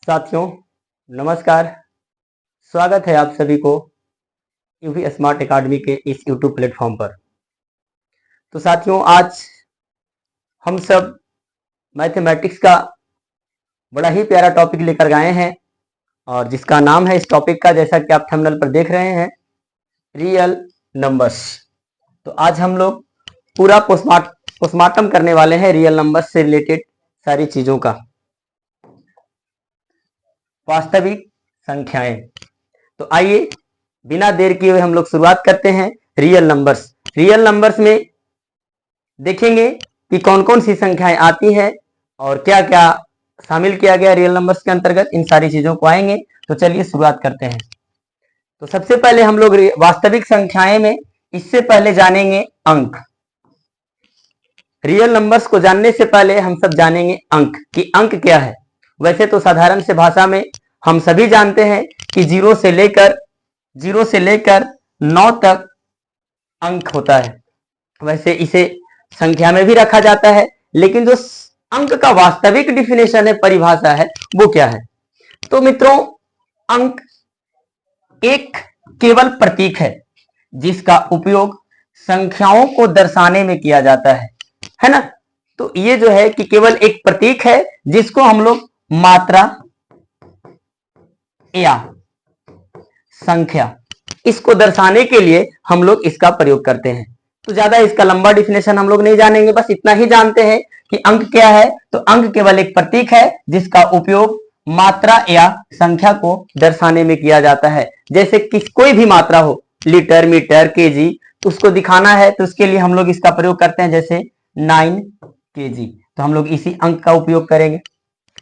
साथियों नमस्कार। स्वागत है आप सभी को यूवी स्मार्ट एकेडमी के इस यूट्यूब प्लेटफॉर्म पर। तो साथियों आज हम सब मैथमेटिक्स का बड़ा ही प्यारा टॉपिक लेकर आए हैं और जिसका नाम है इस टॉपिक का, जैसा कि आप थंबनेल पर देख रहे हैं, रियल नंबर्स। तो आज हम लोग पूरा पोस्टमार्टम करने वाले हैं रियल नंबर्स से रिलेटेड सारी चीजों का। वास्तविक संख्याएं। तो आइए बिना देर किए हुए हम लोग शुरुआत करते हैं रियल नंबर्स। रियल नंबर्स में देखेंगे कि कौन कौन सी संख्याएं आती हैं और क्या क्या शामिल किया गया रियल नंबर्स के अंतर्गत, इन सारी चीजों को आएंगे। तो चलिए शुरुआत करते हैं। तो सबसे पहले हम लोग वास्तविक संख्याएं में इससे पहले जानेंगे अंक। रियल नंबर्स को जानने से पहले हम सब जानेंगे अंक कि अंक क्या है। वैसे तो साधारण से भाषा में हम सभी जानते हैं कि 0 से लेकर 9 तक अंक होता है। वैसे इसे संख्या में भी रखा जाता है, लेकिन जो अंक का वास्तविक डिफिनेशन है, परिभाषा है, वो क्या है? तो मित्रों, अंक एक केवल प्रतीक है जिसका उपयोग संख्याओं को दर्शाने में किया जाता है ना। तो ये जो है कि केवल एक प्रतीक है जिसको हम लोग मात्रा या संख्या, इसको दर्शाने के लिए हम लोग इसका प्रयोग करते हैं। तो ज्यादा इसका लंबा डिफिनेशन हम लोग नहीं जानेंगे, बस इतना ही जानते हैं कि अंक क्या है। तो अंक केवल एक प्रतीक है जिसका उपयोग मात्रा या संख्या को दर्शाने में किया जाता है। जैसे कि कोई भी मात्रा हो, लीटर, मीटर, केजी, तो उसको दिखाना है तो उसके लिए हम लोग इसका प्रयोग करते हैं। जैसे 9 केजी, तो हम लोग इसी अंक का उपयोग करेंगे।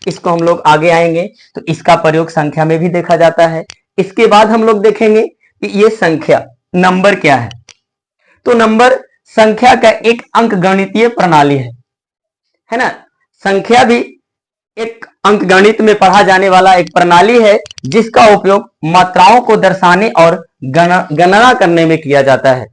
इसको हम लोग आगे आएंगे तो इसका प्रयोग संख्या में भी देखा जाता है। इसके बाद हम लोग देखेंगे कि ये संख्या, नंबर क्या है। तो नंबर संख्या का एक अंक गणितीय प्रणाली है ना। संख्या भी एक अंक गणित में पढ़ा जाने वाला एक प्रणाली है जिसका उपयोग मात्राओं को दर्शाने और गणना करने में किया जाता है।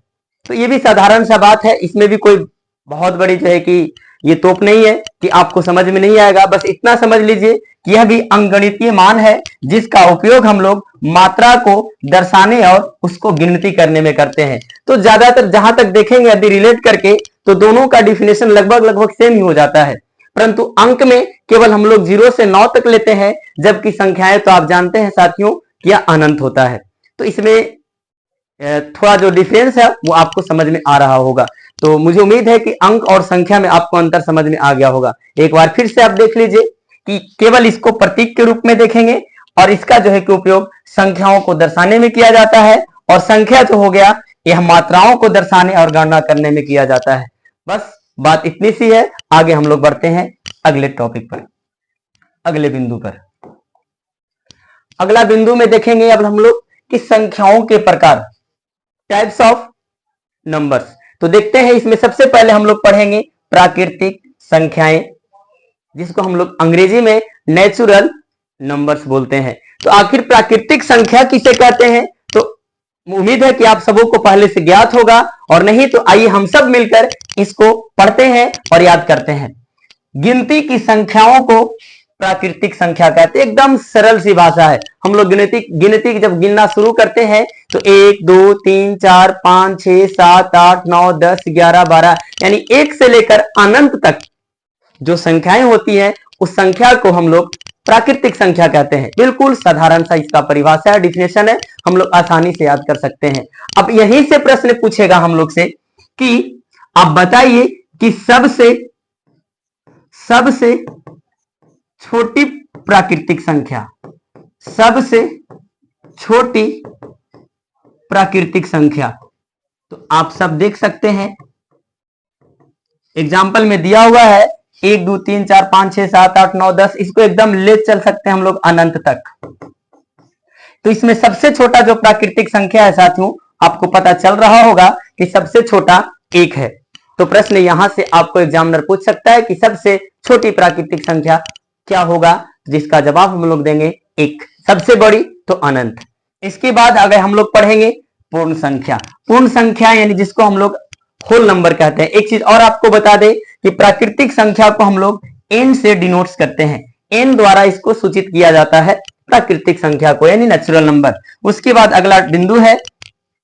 तो ये भी साधारण सा बात है, इसमें भी कोई बहुत बड़ी जो है कि ये तोप नहीं है कि आपको समझ में नहीं आएगा। बस इतना समझ लीजिए कि यह भी अंकगणितीय मान है जिसका उपयोग हम लोग मात्रा को दर्शाने और उसको गिनती करने में करते हैं। तो ज्यादातर जहां तक देखेंगे यदि रिलेट करके, तो दोनों का डिफिनेशन लगभग सेम ही हो जाता है। परंतु अंक में केवल हम लोग 0 से 9 तक लेते हैं, जबकि संख्याएं तो आप जानते हैं साथियों कि यह अनंत होता है। तो इसमें थोड़ा जो डिफरेंस है वो आपको समझ में आ रहा होगा। तो मुझे उम्मीद है कि अंक और संख्या में आपको अंतर समझ में आ गया होगा। एक बार फिर से आप देख लीजिए कि केवल इसको प्रतीक के रूप में देखेंगे और इसका जो है कि उपयोग संख्याओं को दर्शाने में किया जाता है, और संख्या जो हो गया यह मात्राओं को दर्शाने और गणना करने में किया जाता है। बस बात इतनी सी है। आगे हम लोग बढ़ते हैं अगले टॉपिक पर, अगले बिंदु पर। अगला बिंदु में देखेंगे अब हम लोग कि संख्याओं के प्रकार, टाइप्स ऑफ नंबर्स। तो देखते हैं, इसमें सबसे पहले हम लोग पढ़ेंगे प्राकृतिक संख्याएं, जिसको हम लोग अंग्रेजी में नेचुरल नंबर्स बोलते हैं। तो आखिर प्राकृतिक संख्या किसे कहते हैं? तो उम्मीद है कि आप सबों को पहले से ज्ञात होगा, और नहीं तो आइए हम सब मिलकर इसको पढ़ते हैं और याद करते हैं। गिनती की संख्याओं को प्राकृतिक संख्या कहते हैं। एकदम सरल सी भाषा है। हम लोग गिनती जब गिनना शुरू करते हैं तो 1 2 3 4 5 6 7 8 9 10 11 12, यानी 1 से लेकर अनंत तक जो संख्याएं होती हैं उस संख्या को हम लोग प्राकृतिक संख्या कहते हैं। बिल्कुल साधारण सा इसका परिभाषा है, डिफिनेशन है, हम लोग आसानी से याद कर सकते हैं। अब यहीं से प्रश्न पूछेगा हम लोग से कि आप बताइए कि सबसे छोटी प्राकृतिक संख्या, सबसे छोटी प्राकृतिक संख्या। तो आप सब देख सकते हैं एग्जाम्पल में दिया हुआ है 1 2 3 4 5 6 7 8 9 10, इसको एकदम ले चल सकते हैं हम लोग अनंत तक। तो इसमें सबसे छोटा जो प्राकृतिक संख्या है साथियों, आपको पता चल रहा होगा कि सबसे छोटा 1 है। तो प्रश्न यहां से आपको एग्जामिनर पूछ सकता है कि सबसे छोटी प्राकृतिक संख्या क्या होगा, जिसका जवाब हम लोग देंगे 1। सबसे बड़ी तो अनंत। इसके बाद अगर हम लोग पढ़ेंगे पूर्ण संख्या। पूर्ण संख्या यानी जिसको हम लोग होल नंबर कहते हैं। एक चीज और आपको बता दें कि प्राकृतिक संख्या को हम लोग n से डिनोट्स करते हैं। n द्वारा इसको सूचित किया जाता है, प्राकृतिक संख्या को, यानी नेचुरल नंबर। उसके बाद अगला बिंदु है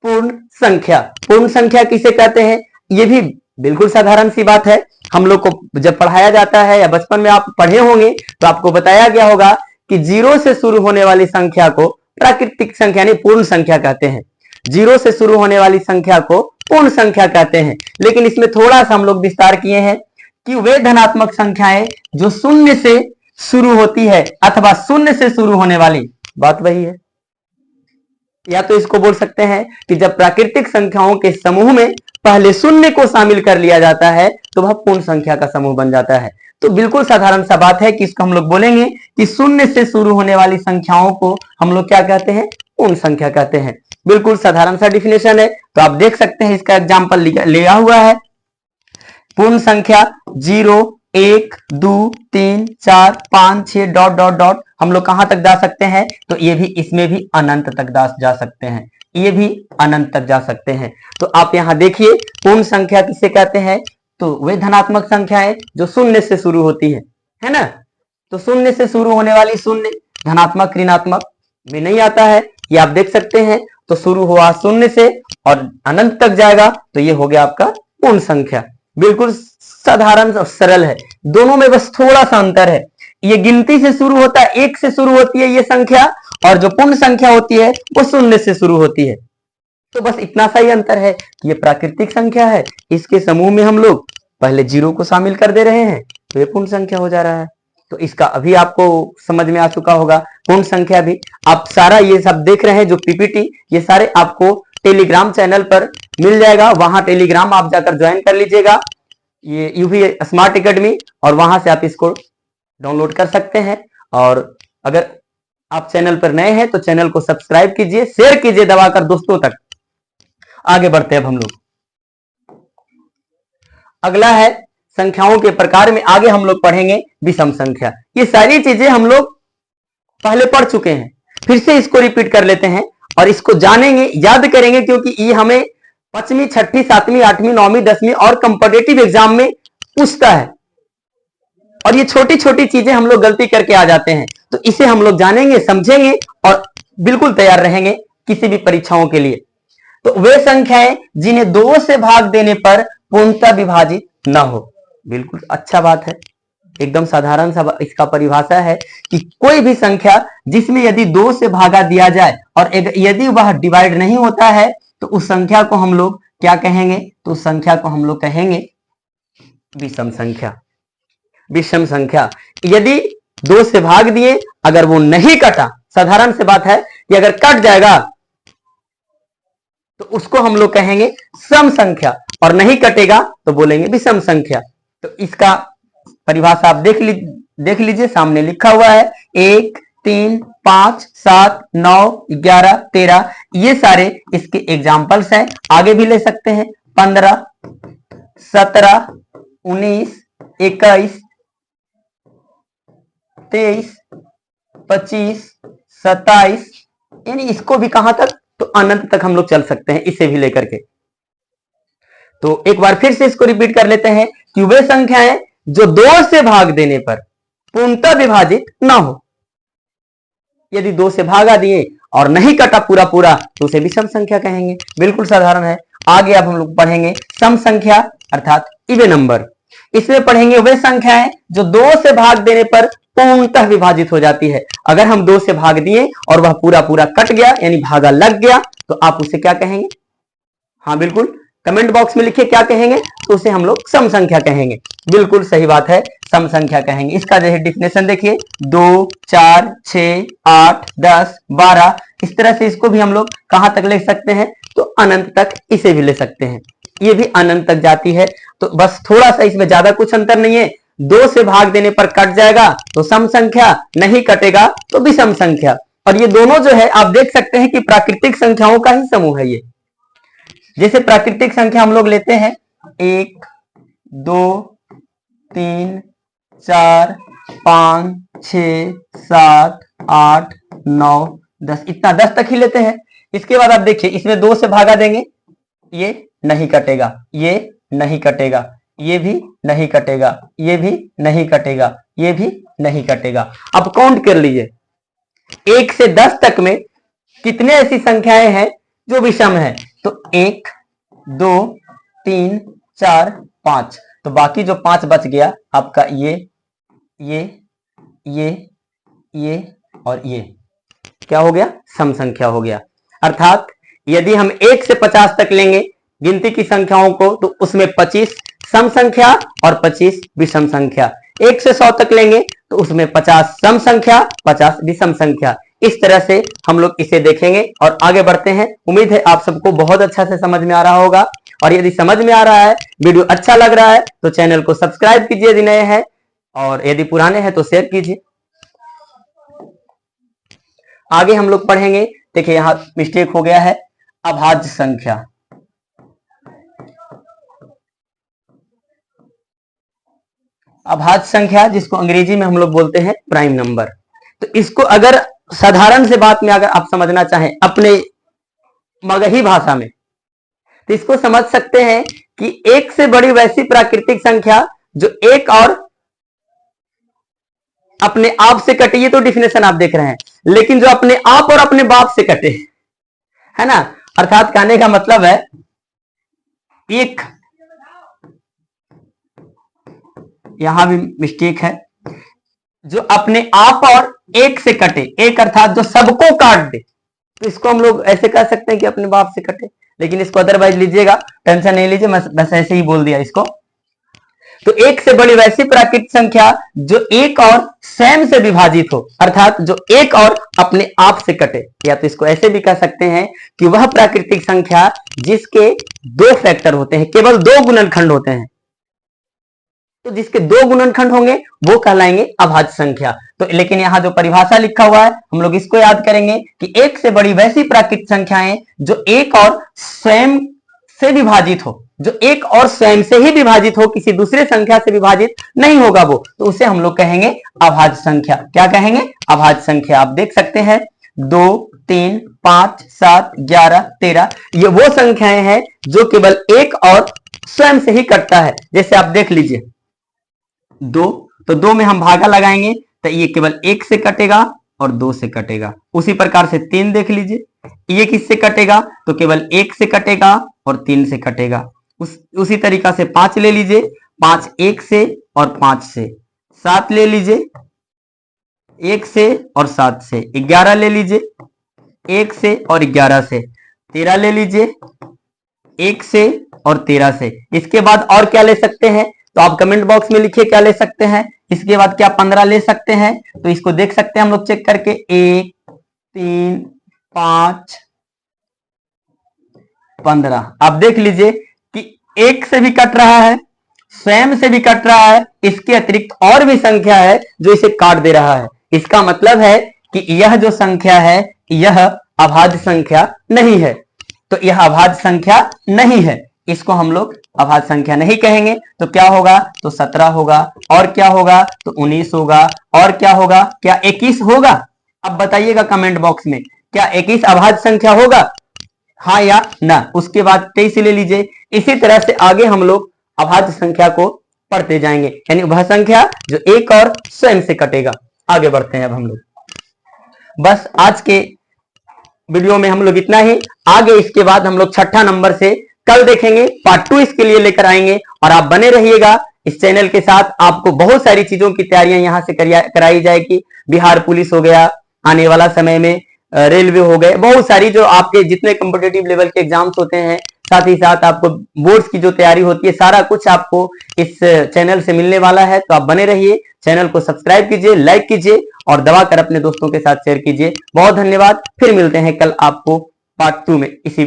पूर्ण संख्या। पूर्ण संख्या किसे कहते हैं? ये भी बिल्कुल साधारण सी बात है। हम लोग को जब पढ़ाया जाता है या बचपन में आप पढ़े होंगे तो आपको बताया गया होगा कि 0 से शुरू होने वाली संख्या को प्राकृतिक संख्या यानी पूर्ण संख्या कहते हैं। 0 से शुरू होने वाली संख्या को पूर्ण संख्या कहते हैं। लेकिन इसमें थोड़ा सा हम लोग विस्तार किए हैं कि वे धनात्मक संख्याएं जो शून्य से शुरू होती है अथवा शून्य से शुरू होने वाली, बात वही है। या तो इसको बोल सकते हैं कि जब प्राकृतिक संख्याओं के समूह में पहले शून्य को शामिल कर लिया जाता है तो वह पूर्ण संख्या का समूह बन जाता है। तो बिल्कुल साधारण सा बात है कि इसको हम लोग बोलेंगे कि शून्य से शुरू होने वाली संख्याओं को हम लोग क्या कहते हैं? पूर्ण संख्या कहते हैं। बिल्कुल साधारण सा डिफिनेशन है। तो आप देख सकते हैं इसका एग्जाम्पल लिया हुआ है। पूर्ण संख्या 0, 1, 2, 3, 4, 5, 6 डॉट डॉट डॉट हम लोग कहां तक जा सकते हैं? तो ये भी इसमें भी अनंत तक जा सकते हैं, ये भी अनंत तक जा सकते हैं। तो आप यहां देखिए पूर्ण संख्या किसे कहते हैं? तो वे धनात्मक संख्याएं जो शून्य से शुरू होती है ना। तो शून्य से शुरू होने वाली शून्य धनात्मक ऋणात्मक में नहीं आता है, ये आप देख सकते हैं। तो शुरू हुआ शून्य से और अनंत तक जाएगा तो ये हो गया आपका पूर्ण संख्या। बिल्कुल साधारण और सरल है, दोनों में बस थोड़ा सा अंतर है। ये गिनती से शुरू होता है, 1 से शुरू होती है ये संख्या, और जो पूर्ण संख्या होती है वो शून्य से शुरू होती है। तो बस इतना सा ही अंतर है कि ये प्राकृतिक संख्या है, इसके समूह में हम लोग पहले 0 को शामिल कर दे रहे हैं तो ये पूर्ण संख्या हो जा रहा है। तो इसका अभी आपको समझ में आ चुका होगा। पूर्ण संख्या भी आप सारा ये सब देख रहे हैं जो पीपीटी, ये सारे आपको टेलीग्राम चैनल पर मिल जाएगा। वहां टेलीग्राम आप जाकर ज्वाइन कर लीजिएगा, ये यूवी स्मार्ट एकेडमी, और वहां से आप इसको डाउनलोड कर सकते हैं। और अगर आप चैनल पर नए हैं तो चैनल को सब्सक्राइब कीजिए, शेयर कीजिए दबाकर दोस्तों तक। आगे बढ़ते हैं अब हम लोग। अगला है संख्याओं के प्रकार में आगे हम लोग पढ़ेंगे विषम संख्या। ये सारी चीजें हम लोग पहले पढ़ चुके हैं, फिर से इसको रिपीट कर लेते हैं और इसको जानेंगे, याद करेंगे, क्योंकि ये हमें 5वीं, 6वीं, 7वीं, 8वीं, 9वीं, 10वीं और कंपटीटिव एग्जाम में पूछता है। और ये छोटी छोटी चीजें हम लोग गलती करके आ जाते हैं, तो इसे हम लोग जानेंगे, समझेंगे और बिल्कुल तैयार रहेंगे किसी भी परीक्षाओं के लिए। तो वे संख्याएं जिन्हें 2 से भाग देने पर पूर्णतः विभाजित न हो। बिल्कुल अच्छा बात है, एकदम साधारण सा इसका परिभाषा है कि कोई भी संख्या जिसमें यदि 2 से भागा दिया जाए और यदि वह डिवाइड नहीं होता है तो उस संख्या को हम लोग क्या कहेंगे? तो उस संख्या को हम लोग कहेंगे विषम संख्या। विषम संख्या यदि 2 से भाग दिए, अगर वो नहीं कटा, साधारण सी बात है कि अगर कट जाएगा तो उसको हम लोग कहेंगे सम संख्या, और नहीं कटेगा तो बोलेंगे विषम संख्या। तो इसका परिभाषा आप देख लीजिए, सामने लिखा हुआ है 1, 3, 5, 7, 9, 11, 13, ये सारे इसके एग्जाम्पल्स हैं। आगे भी ले सकते हैं 15, 17, 19, 21, 23, 25, 27, यानी इसको भी कहां तक? तो अनंत तक हम लोग चल सकते हैं इसे भी लेकर के। तो एक बार फिर से इसको रिपीट कर लेते हैं कि वे संख्याएं जो 2 से भाग देने पर पूर्णतः विभाजित ना हो। यदि 2 से भागा दिए और नहीं कटा पूरा पूरा तो उसे विषम संख्या कहेंगे। बिल्कुल साधारण है। आगे अब हम लोग पढ़ेंगे सम संख्या अर्थात इवन नंबर। इसमें पढ़ेंगे वे संख्याएं जो 2 से भाग देने पर पूर्णतः विभाजित हो जाती है। अगर हम 2 से भाग दिए और वह पूरा पूरा कट गया यानी भागा लग गया तो आप उसे क्या कहेंगे? हाँ बिल्कुल, कमेंट बॉक्स में लिखिए क्या कहेंगे। तो उसे हम लोग सम संख्या कहेंगे। बिल्कुल सही बात है, सम संख्या कहेंगे। इसका जो है डिफिनेशन देखिए, 2, 4, 6, 8, 10, 12, इस तरह से इसको भी हम लोग कहां तक ले सकते हैं? तो अनंत तक इसे भी ले सकते हैं। ये भी अनंत तक जाती है। तो बस थोड़ा सा इसमें ज्यादा कुछ अंतर नहीं है। 2 से भाग देने पर कट जाएगा तो सम संख्या, नहीं कटेगा तो विषम संख्या। और ये दोनों जो है आप देख सकते हैं कि प्राकृतिक संख्याओं का ही समूह है ये। जैसे प्राकृतिक संख्या हम लोग लेते हैं 1, 2, 3, 4, 5, 6, 7, 8, 9, 10, इतना 10 तक ही लेते हैं। इसके बाद आप देखिए इसमें 2 से भागा देंगे, ये नहीं कटेगा, ये नहीं कटेगा, ये भी नहीं कटेगा, ये भी नहीं कटेगा, ये भी नहीं कटेगा। अब काउंट कर लीजिए 1 से 10 तक में कितने ऐसी संख्याएं हैं जो विषम है। तो 1 2 3 4 5, तो बाकी जो 5 बच गया आपका ये और ये क्या हो गया, सम संख्या हो गया। अर्थात यदि हम 1 से 50 तक लेंगे गिनती की संख्याओं को, तो उसमें 25 सम संख्या और 25 विषम संख्या। 1 से 100 तक लेंगे तो उसमें 50 सम संख्या, 50 विषम संख्या। इस तरह से हम लोग इसे देखेंगे और आगे बढ़ते हैं। उम्मीद है आप सबको बहुत अच्छा से समझ में आ रहा होगा, और यदि समझ में आ रहा है, वीडियो अच्छा लग रहा है, तो चैनल को सब्सक्राइब कीजिए यदि नए हैं, और यदि पुराने हैं तो शेयर कीजिए। आगे हम लोग पढ़ेंगे। देखिए यहां मिस्टेक हो गया है, अभाज्य संख्या। अभाज्य संख्या जिसको अंग्रेजी में हम लोग बोलते हैं प्राइम नंबर। तो इसको अगर साधारण से बात में अगर आप समझना चाहें अपने मगही भाषा में, तो इसको समझ सकते हैं कि एक से बड़ी वैसी प्राकृतिक संख्या जो एक और अपने आप से कटे। ये तो डिफिनेशन आप देख रहे हैं, लेकिन जो अपने आप और अपने बाप से कटे, है ना। अर्थात कहने का मतलब है एक, यहां भी मिस्टेक है, जो अपने आप और एक से कटे, एक अर्थात जो सबको काट दे, तो इसको हम लोग ऐसे कह सकते हैं कि अपने बाप से कटे। लेकिन इसको अदरवाइज लीजिएगा, टेंशन नहीं लीजिए, मैं बस ऐसे ही बोल दिया इसको। तो एक से बड़ी वैसी प्राकृतिक संख्या जो एक और स्वयं से विभाजित हो, अर्थात जो एक और अपने आप से कटे। या तो इसको ऐसे भी कह सकते हैं कि वह प्राकृतिक संख्या जिसके 2 फैक्टर होते हैं, केवल 2 गुणनखंड होते हैं, तो जिसके 2 गुणनखंड होंगे वो कहलाएंगे अभाज्य संख्या। तो लेकिन यहां जो परिभाषा लिखा हुआ है हम लोग इसको याद करेंगे कि एक से बड़ी वैसी प्राकृतिक संख्याएं जो एक और स्वयं से विभाजित हो, जो एक और स्वयं से ही विभाजित हो, किसी दूसरे संख्या से विभाजित नहीं होगा वो, तो उसे हम लोग कहेंगे अभाज्य संख्या। क्या कहेंगे, अभाज्य संख्या। आप देख सकते हैं 2 3 5 7 11 13, ये वो संख्याएं हैं जो केवल एक और स्वयं से ही कटता है। जैसे आप देख लीजिए 2, तो 2 में हम भागा लगाएंगे तो ये केवल 1 से कटेगा और 2 से कटेगा। उसी प्रकार से 3 देख लीजिए, ये किससे कटेगा, तो केवल 1 से कटेगा और 3 से कटेगा। उसी तरीका से 5 ले लीजिए, 5 1 से और 5 से। 7 ले लीजिए 1 से और 7 से। 11 ले लीजिए 1 से और 11 से। 13 ले लीजिए 1 से और 13 से। इसके बाद और क्या ले सकते हैं, तो आप कमेंट बॉक्स में लिखिए क्या ले सकते हैं। इसके बाद क्या 15 ले सकते हैं, तो इसको देख सकते हैं हम लोग चेक करके, 1 3 5 15। आप देख लीजिए कि 1 से भी कट रहा है, स्वयं से भी कट रहा है, इसके अतिरिक्त और भी संख्या है जो इसे काट दे रहा है। इसका मतलब है कि यह जो संख्या है यह अभाज्य संख्या नहीं है। तो यह अभाज्य संख्या नहीं है, इसको हम लोग अभाज्य संख्या नहीं कहेंगे। तो क्या होगा, तो 17 होगा, और क्या होगा, तो 19 होगा, और क्या होगा, क्या 21 होगा। अब बताइएगा कमेंट बॉक्स में, क्या 21 अभाज्य संख्या होगा, हाँ या ना। उसके बाद 23 ले लीजिए। इसी तरह से आगे हम लोग अभाज्य संख्या को पढ़ते जाएंगे, यानी वह संख्या जो एक और स्वयं से कटेगा। आगे बढ़ते हैं अब हम लोग। बस आज के वीडियो में हम लोग इतना ही। आगे इसके बाद हम लोग 6ठा नंबर से कल देखेंगे, पार्ट 2 इसके लिए लेकर आएंगे, और आप बने रहिएगा इस चैनल के साथ। आपको बहुत सारी चीजों की तैयारियां यहां से कराई जाएगी। बिहार पुलिस हो गया, आने वाला समय में रेलवे हो गए, बहुत सारी जो आपके जितने कॉम्पिटेटिव लेवल के एग्जाम्स होते हैं, साथ ही साथ आपको बोर्ड्स की जो तैयारी होती है, सारा कुछ आपको इस चैनल से मिलने वाला है। तो आप बने रहिए, चैनल को सब्सक्राइब कीजिए, लाइक कीजिए और दबाकर अपने दोस्तों के साथ शेयर कीजिए। बहुत धन्यवाद। फिर मिलते हैं कल आपको पार्ट 2 में इसी